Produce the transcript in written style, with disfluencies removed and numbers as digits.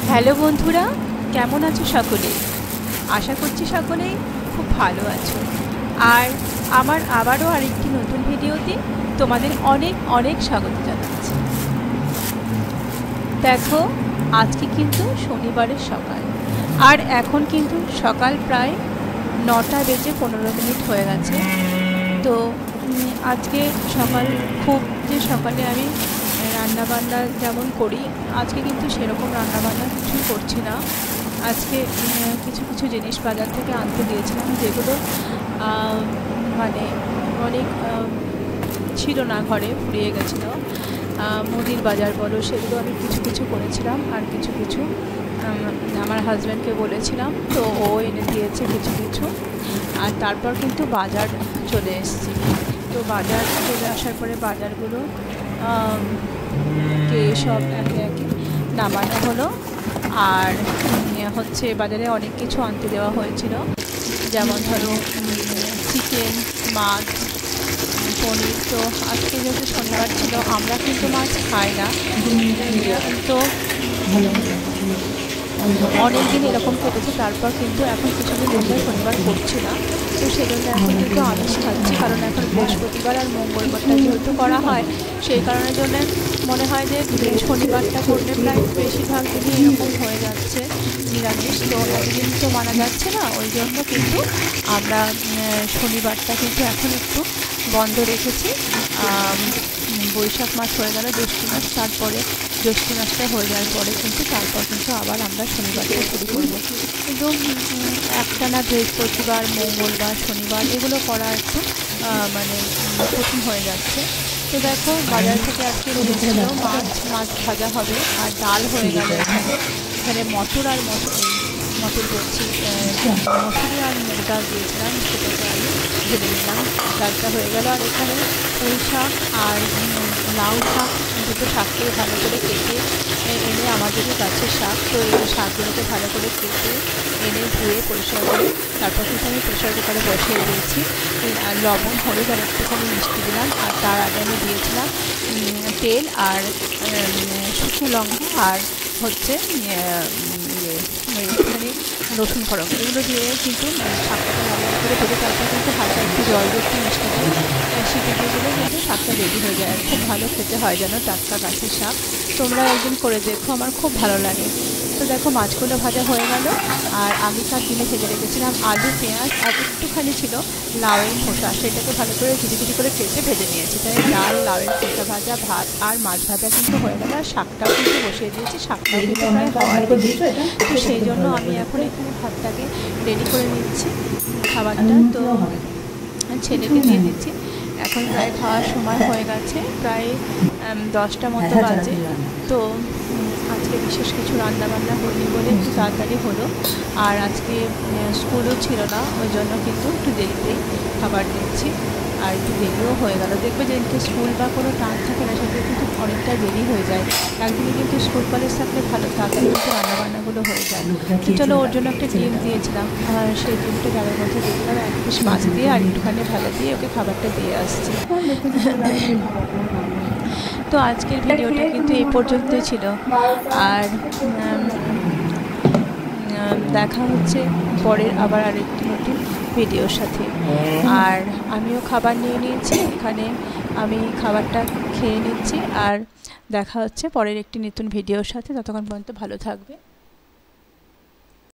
Hello বন্ধুরা, কেমন আছো সকলে? আশা করছি সকলেই খুব ভালো আছো। আর আমার আবারও আরেকটি নতুন ভিডিওতে তোমাদের অনেক অনেক স্বাগত জানাচ্ছি। দেখো, আজকে কিন্তু শনিবারের সকাল, আর এখন কিন্তু সকাল প্রায় 9টা বেজে 15 মিনিট হয়ে গেছে। তো আজকে সকাল যে সকালে আমি রান্নাবান্না যেমন করি, আজকে কিন্তু সেরকম রান্নাবান্না কিছুই করছি না। আজকে কিছু কিছু জিনিস বাজার থেকে আনতে দিয়েছিলাম, যেগুলো মানে অনেক ছিল না, ঘরে ফুরিয়ে গেছিলো। মুদির বাজার বলো, সেগুলো আমি কিছু কিছু করেছিলাম, আর কিছু কিছু আমার হাজব্যান্ডকে বলেছিলাম, তো ও এনে দিয়েছে কিছু কিছু। আর তারপর কিন্তু বাজার চলে এসেছি। তো বাজার চলে আসার পরে বাজারগুলো সব একে একে নামানো হলো। আর হচ্ছে বাজারে অনেক কিছু আনতে দেওয়া হয়েছিল, যেমন ধরো চিকেন, মাছ, পনির। তো আজকে যেহেতু শনিবার ছিল, আমরা কিন্তু মাছ খাই না, তো অনেক দিন এরকম কেটেছে। তারপর কিন্তু এখন কিছুদিন আমরা শনিবার করছি না, তো সেজন্য এখন কিন্তু আমিষ খাচ্ছি। কারণ এখন বৃহস্পতিবার আর মঙ্গলবারটা যেহেতু করা হয়, সেই কারণের জন্য মনে হয় যে শনিবারটা করলে প্রায় বেশিরভাগ দিনই এরকম হয়ে যাচ্ছে নিরামিষ। তো একদিন তো মানা যাচ্ছে না, ওই জন্য কিন্তু আমরা শনিবারটা কিন্তু এখন একটু বন্ধ রেখেছি। বৈশাখ মাস হয়ে গেল, জ্যৈষ্ঠী মাস, তারপরে জ্যৈষ্ঠী মাসটা হয়ে যাওয়ার পরে তারপর কিন্তু আবার আমরা শনিবারটা শুরু করবো। কিন্তু একটানা বৃহস্পতিবার, মঙ্গলবার, শনিবার এগুলো করা একটু মানে কঠিন হয়ে যাচ্ছে। তো দেখো, বাজার থেকে আজকে নিয়েছিল মাছ ভাজা হবে, আর ডাল হয়ে গেল। এখানে মটর বলছি, মসুরি আর মুগ ডাল দিয়েছিলাম, সেটাকে আমি ভেজে নিলাম। ডালটা হয়ে গেল। আর এখানে পুঁই শাক আর লাউ শাক, দুটো শাককে ভালো করে কেটে এনে, আমাদেরই গাছের শাক, তো এই শাকগুলোকে ভালো করে কেটে এনে ধুয়ে পরিষ্কার করে তারপর কিন্তু আমি প্রেশার কুকারে বসিয়ে দিয়েছি। আর লবণ, হলুদ আর একটুখানি মিষ্টি দিলাম। আর তার আগে আমি দিয়েছিলাম তেল আর শুকনো লঙ্কা, আর হচ্ছে একটুখানি রসুন ফোড়ন, এগুলো দিয়ে কিন্তু শাকটাকে ভালো করে ভেজে তারপর কিন্তু হালকা একটু জল দিয়ে, একটু মিষ্টি দিয়ে সিটি দিয়ে দিলে কিন্তু শাকটা রেডি হয়ে যায়। আর খুব ভালো খেতে হয় যেন টাটকা গাছের শাক। তোমরা একদিন করে দেখো, আমার খুব ভালো লাগে। তো দেখো, মাছগুলো ভাজা হয়ে গেল। আর আমি তার দিনে ভেজে রেখেছিলাম আলু, পেঁয়াজ, আর একটুখানি ছিল লাউয়ের খোসা, সেটাকে ভালো করে ঝিরি করে কেটে ভেজে নিয়েছি। তাই ডাল, লাউয়ের খোসা ভাজা, ভাত আর মাছ ভাজা কিন্তু হয়ে গেল। আর শাকটাও কিন্তু বসিয়ে দিয়েছি, শাকটাও কিন্তু প্রায় হওয়ার দিকে। তো সেই জন্য আমি এখন এখানে ভাতটাকে রেডি করে নিচ্ছি, খাবারটা। তো ছেলেকে দিয়ে দিচ্ছি। এখন প্রায় খাওয়ার সময় হয়ে গেছে, প্রায় 10টা মতো বাজে। তো আজকে বিশেষ কিছু রান্নাবান্না হয়নি বলে একটু তাড়াতাড়ি হলো। আর আজকে স্কুলও ছিল না, ওই জন্য কিন্তু একটু দেরিতেই খাবার দিচ্ছি। আর একটু দেরিও হয়ে গেল। দেখবে যে স্কুল বা কোনো টান থাকে না, সেটা কিন্তু অনেকটা দেরি হয়ে যায়। একদিনে কিন্তু স্কুল কলেজ থাকলে ভালো থাকে, কিন্তু রান্নাবান্নাগুলো হয়ে যায়। তো চলো, ওর জন্য একটা ডিম দিয়েছিলাম, আর সেই ডিমটা ডালের মধ্যে দিয়ে দিলাম, এক পিস মাছ দিয়ে আর একটুখানি ভালো দিয়ে ওকে খাবারটা দিয়ে আসছি। তো আজকের ভিডিওটা কিন্তু এই পর্যন্তই ছিল। আর দেখা হচ্ছে পরের আবার আরেকটি নতুন ভিডিওর সাথে। আর আমিও খাবার নিয়ে নিয়েছি, এখানে আমি খাবারটা খেয়ে নিচ্ছি। আর দেখা হচ্ছে পরের একটি নতুন ভিডিওর সাথে। ততক্ষণ পর্যন্ত ভালো থাকবে।